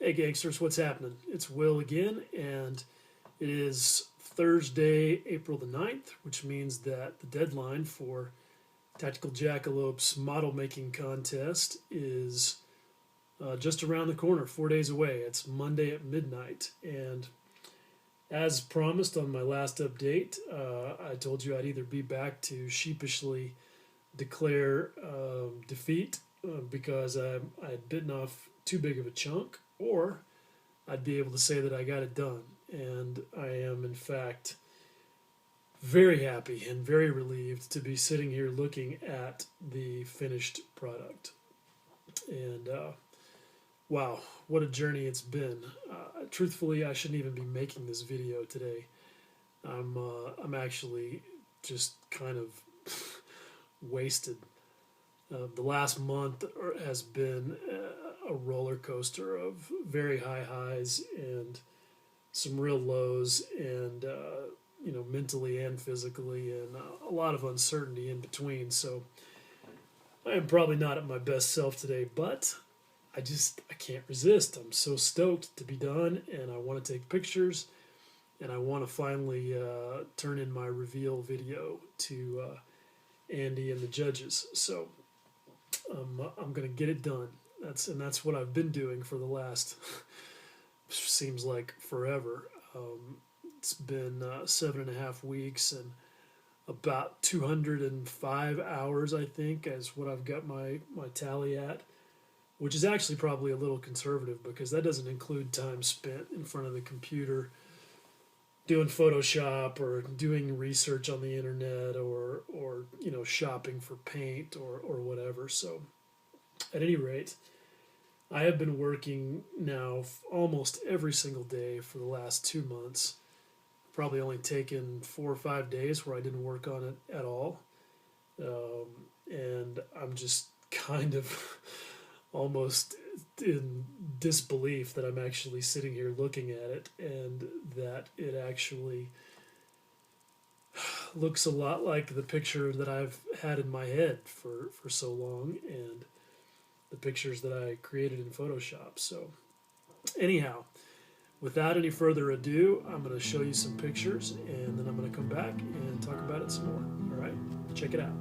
Hey gangsters, what's happening? It's Will again, and it is Thursday, April the 9th, which means that the deadline for Tactical Jackalope's model making contest is just around the corner, 4 days away. It's Monday at midnight, and as promised on my last update, I told you I'd either be back to sheepishly declare defeat because I'd bitten off too big of a chunk, or I'd be able to say that I got it done. And I am, in fact, very happy and very relieved to be sitting here looking at the finished product. And wow, what a journey it's been. Truthfully, I shouldn't even be making this video today. I'm actually just kind of wasted. The last month has been a roller coaster of very high highs and some real lows, and mentally and physically, and a lot of uncertainty in between. So I am probably not at my best self today, but I can't resist. I'm so stoked to be done, and I want to take pictures, and I want to finally turn in my reveal video to Andy and the judges. So I'm gonna get it done. That's what I've been doing for the last seems like forever. It's been 7.5 weeks and about 205 hours, I think, is what I've got my tally at, which is actually probably a little conservative because that doesn't include time spent in front of the computer doing Photoshop or doing research on the internet or shopping for paint or whatever. So at any rate, I have been working now almost every single day for the last 2 months. Probably only taken 4 or 5 days where I didn't work on it at all. And I'm just kind of almost in disbelief that I'm actually sitting here looking at it and that it actually looks a lot like the picture that I've had in my head for so long, and the pictures that I created in Photoshop. So anyhow, without any further ado, I'm going to show you some pictures, and then I'm going to come back and talk about it some more. All right, check it out.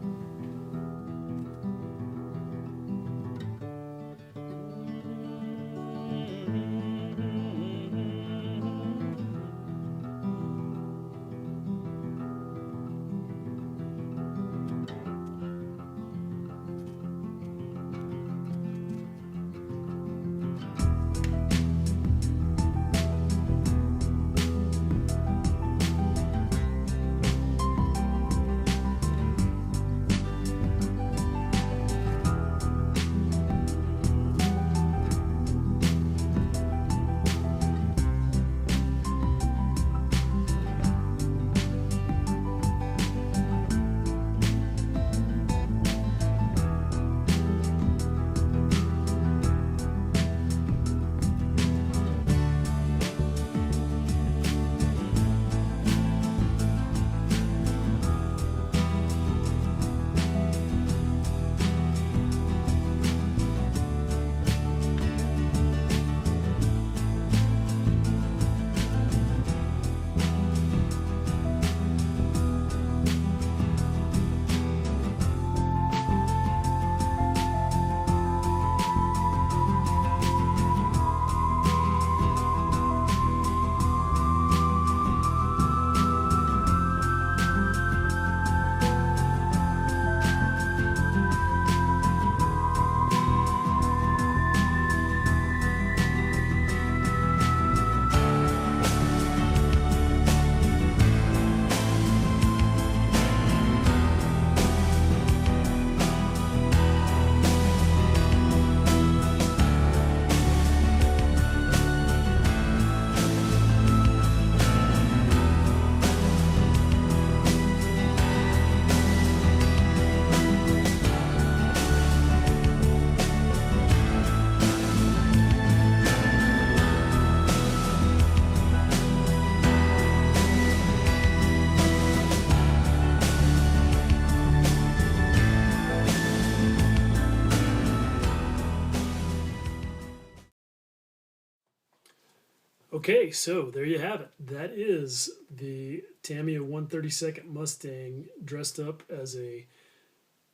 Okay, so there you have it. That is the Tamiya 132nd Mustang dressed up as a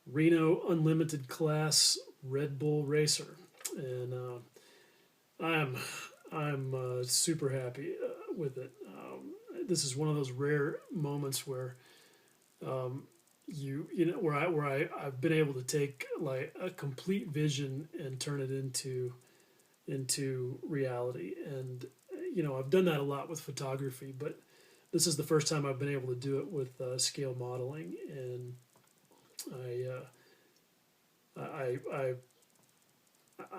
Reno Unlimited class Red Bull racer, and I'm super happy with it. This is one of those rare moments where I've been able to take like a complete vision and turn it into reality. And I've done that a lot with photography, but this is the first time I've been able to do it with scale modeling, and I, I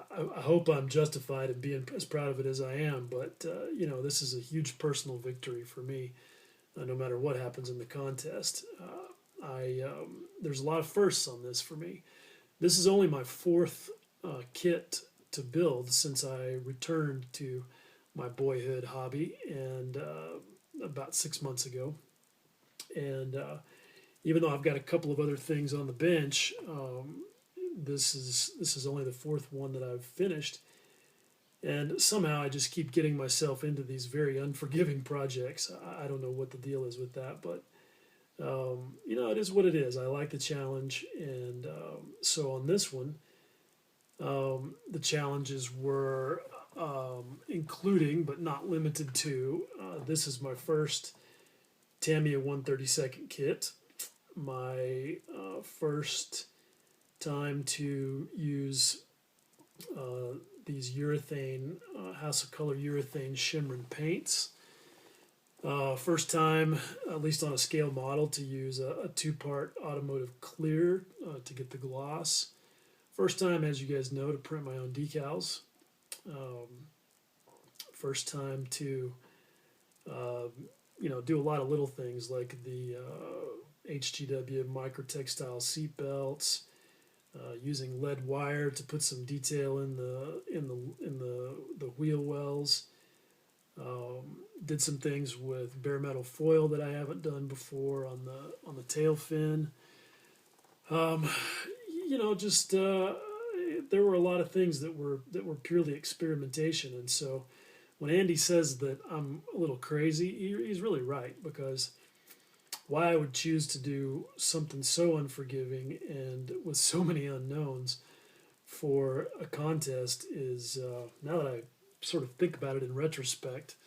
I hope I'm justified in being as proud of it as I am. But this is a huge personal victory for me. No matter what happens in the contest, I there's a lot of firsts on this for me. This is only my fourth kit to build since I returned to my boyhood hobby, and about 6 months ago. And even though I've got a couple of other things on the bench, this is only the fourth one that I've finished. And somehow I just keep getting myself into these very unforgiving projects. I don't know what the deal is with that, but it is what it is. I like the challenge, and so on this one, the challenges were including but not limited to. This is my first Tamiya 132nd kit. My first time to use these urethane, House of Color urethane shimmering paints. First time, at least on a scale model, to use a two-part automotive clear to get the gloss. First time, as you guys know, to print my own decals. First time to, do a lot of little things like the HGW microtextile seat belts, using lead wire to put some detail in the wheel wells. Did some things with bare metal foil that I haven't done before on the tail fin. There were a lot of things that were purely experimentation, and so when Andy says that I'm a little crazy, he's really right, because why I would choose to do something so unforgiving and with so many unknowns for a contest is, now that I sort of think about it in retrospect,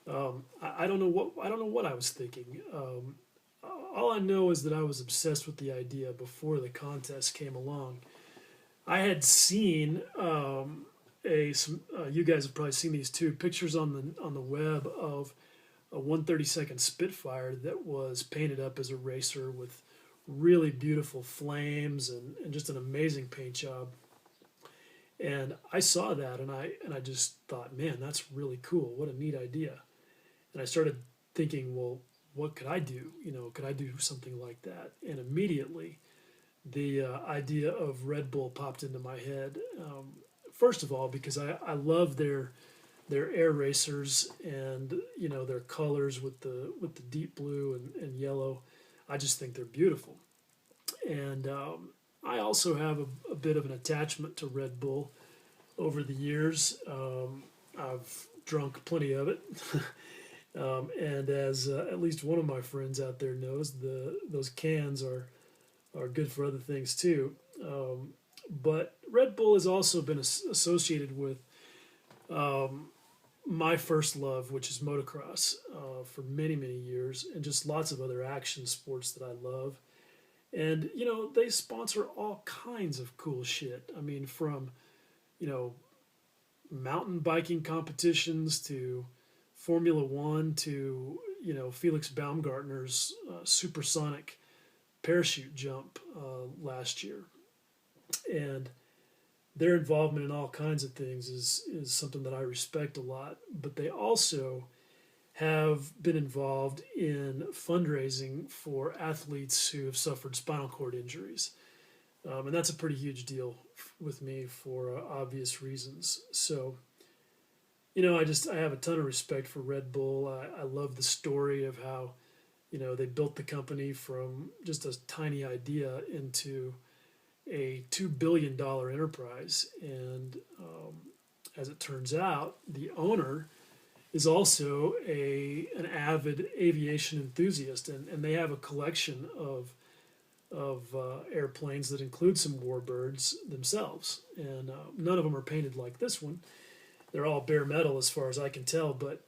I don't know what I was thinking. All I know is that I was obsessed with the idea before the contest came along. I had seen you guys have probably seen these too, pictures on the web of a 132nd Spitfire that was painted up as a racer with really beautiful flames and just an amazing paint job. And I saw that, and I just thought, man, that's really cool. What a neat idea. And I started thinking, well, what could I do? Could I do something like that? And immediately, the idea of Red Bull popped into my head. First of all, because I love their air racers, and their colors with the deep blue and yellow. I just think they're beautiful. And I also have a bit of an attachment to Red Bull over the years. I've drunk plenty of it. And as at least one of my friends out there knows, those cans are good for other things too. But Red Bull has also been associated with my first love, which is motocross, for many, many years, and just lots of other action sports that I love. And, they sponsor all kinds of cool shit. I mean, from, mountain biking competitions to Formula One to, Felix Baumgartner's supersonic parachute jump last year. And their involvement in all kinds of things is something that I respect a lot. But they also have been involved in fundraising for athletes who have suffered spinal cord injuries. And that's a pretty huge deal with me for obvious reasons. So, I have a ton of respect for Red Bull. I love the story of how, they built the company from just a tiny idea into a $2 billion enterprise. And as it turns out, the owner is also an avid aviation enthusiast, and they have a collection of airplanes that include some warbirds themselves, and none of them are painted like this one. They're all bare metal as far as I can tell, but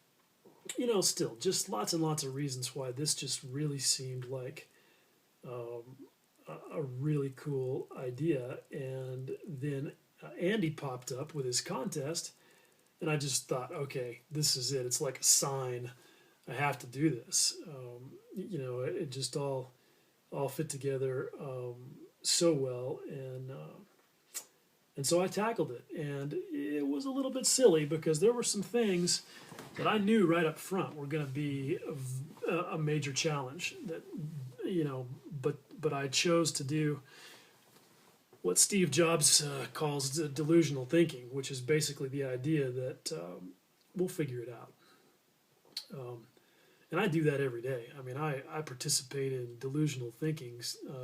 still, just lots and lots of reasons why this just really seemed like a really cool idea. And then Andy popped up with his contest, and I just thought, okay, this is it. It's like a sign. I have to do this. It just all fit together so well, and so I tackled it, and it was a little bit silly because there were some things that I knew right up front were going to be a major challenge. That but I chose to do what Steve Jobs calls delusional thinking, which is basically the idea that we'll figure it out. And I do that every day. I mean, I participate in delusional thinking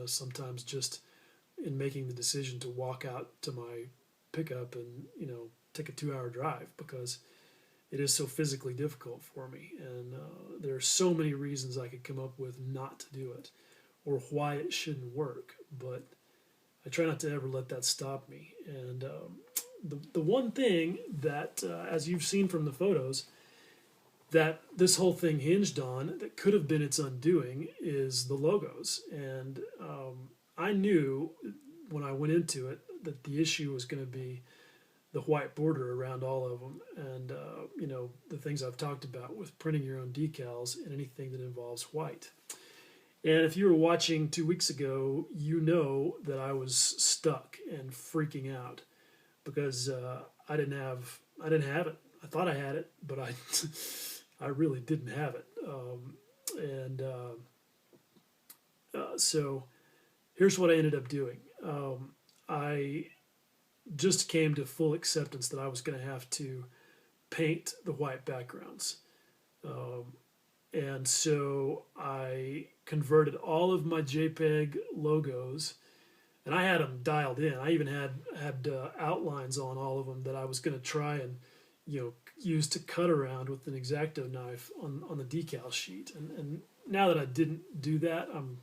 sometimes just in making the decision to walk out to my pickup and take a 2-hour drive because it is so physically difficult for me, and there are so many reasons I could come up with not to do it or why it shouldn't work, but I try not to ever let that stop me. And the one thing that as you've seen from the photos that this whole thing hinged on that could have been its undoing is the logos. And I knew when I went into it that the issue was going to be the white border around all of them, and the things I've talked about with printing your own decals and anything that involves white. And if you were watching 2 weeks ago, you know that I was stuck and freaking out because I didn't have it. I thought I had it, but I really didn't have it. So here's what I ended up doing. I just came to full acceptance that I was going to have to paint the white backgrounds. And so I converted all of my JPEG logos, and I had them dialed in. I even had outlines on all of them that I was going to try and use to cut around with an X-Acto knife on the decal sheet. And now that I didn't do that, I'm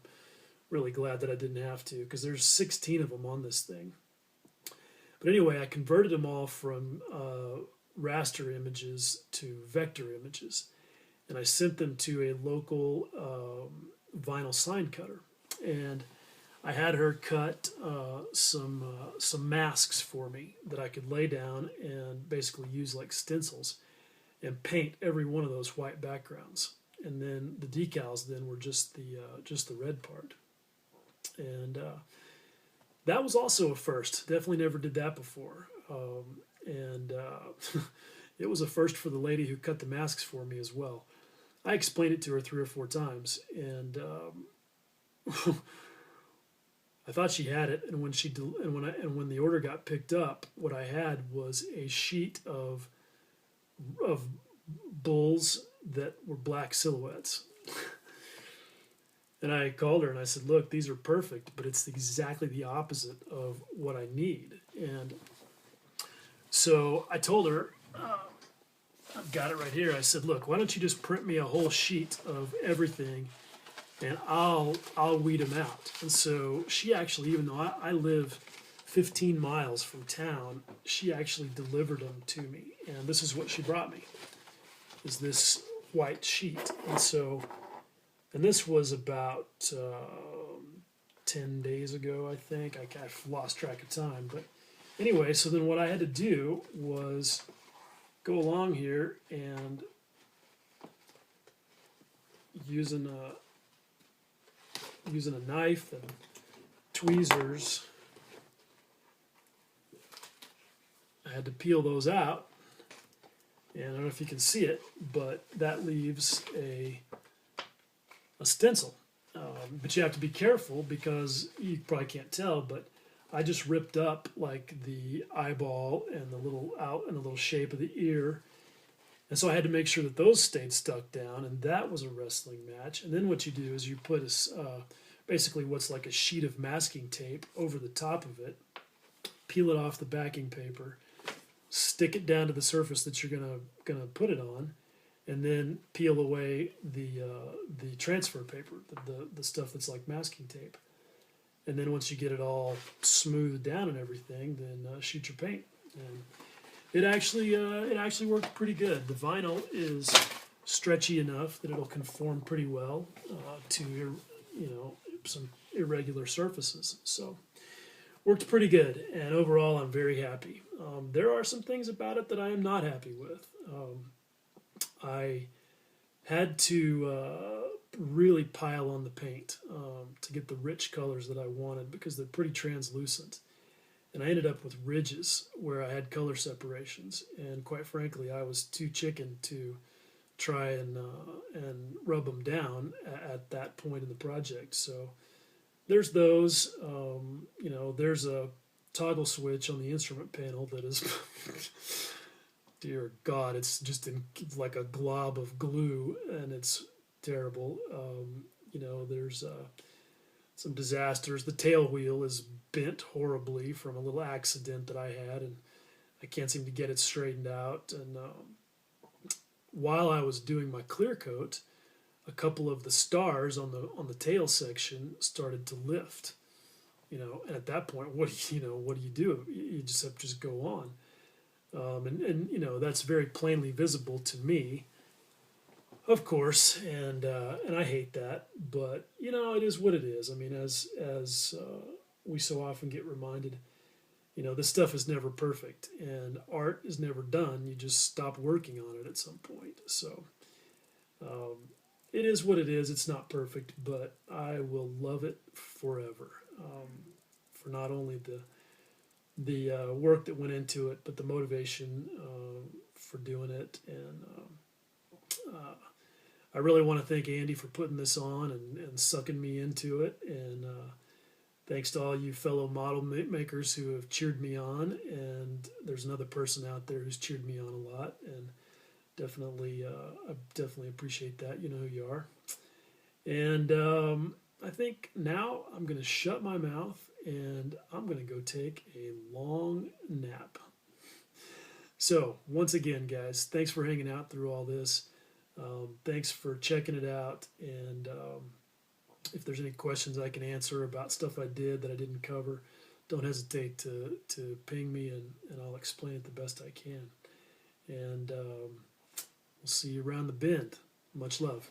really glad that I didn't have to, because there's 16 of them on this thing. But anyway, I converted them all from raster images to vector images, and I sent them to a local vinyl sign cutter. And I had her cut some masks for me that I could lay down and basically use like stencils and paint every one of those white backgrounds. And then the decals then were just the red part. And that was also a first. Definitely never did that before. It was a first for the lady who cut the masks for me as well. I explained it to her 3 or 4 times, and I thought she had it. And when the order got picked up, what I had was a sheet of bulls that were black silhouettes. And I called her and I said, look, these are perfect, but it's exactly the opposite of what I need. And so I told her, I've got it right here. I said, look, why don't you just print me a whole sheet of everything and I'll weed them out. And so she actually, even though I live 15 miles from town, she actually delivered them to me. And this is what she brought me, is this white sheet. And this was about 10 days ago, I think. I've lost track of time. But anyway, so then what I had to do was go along here and using a knife and tweezers, I had to peel those out. And I don't know if you can see it, but that leaves a stencil. But you have to be careful because you probably can't tell, but I just ripped up like the eyeball and the little shape of the ear. And so I had to make sure that those stayed stuck down, and that was a wrestling match. And then what you do is you put basically what's like a sheet of masking tape over the top of it, peel it off the backing paper, stick it down to the surface that you're gonna put it on, and then peel away the transfer paper, the stuff that's like masking tape. And then once you get it all smoothed down and everything, then shoot your paint. And it actually worked pretty good. The vinyl is stretchy enough that it'll conform pretty well to some irregular surfaces. So worked pretty good, and overall I'm very happy. There are some things about it that I am not happy with. I had to really pile on the paint to get the rich colors that I wanted because they're pretty translucent. And I ended up with ridges where I had color separations. And quite frankly, I was too chicken to try and rub them down at that point in the project. So there's those. There's a toggle switch on the instrument panel that is, dear God, it's just like a glob of glue, and it's terrible. There's some disasters. The tail wheel is bent horribly from a little accident that I had, and I can't seem to get it straightened out. And while I was doing my clear coat, a couple of the stars on the tail section started to lift. And at that point, what do you do? You just have to just go on. And that's very plainly visible to me, of course, and I hate that, but it is what it is. I mean, as we so often get reminded, this stuff is never perfect, and art is never done. You just stop working on it at some point. So it is what it is. It's not perfect, but I will love it forever, for not only the work that went into it, but the motivation for doing it. And I really want to thank Andy for putting this on and sucking me into it. And thanks to all you fellow model makers who have cheered me on. And there's another person out there who's cheered me on a lot. And I definitely appreciate that. You know who you are. And I think now I'm going to shut my mouth and I'm going to go take a long nap. So once again, guys, thanks for hanging out through all this. Thanks for checking it out. And if there's any questions I can answer about stuff I did that I didn't cover, don't hesitate to ping me, and I'll explain it the best I can. And we'll see you around the bend. Much love.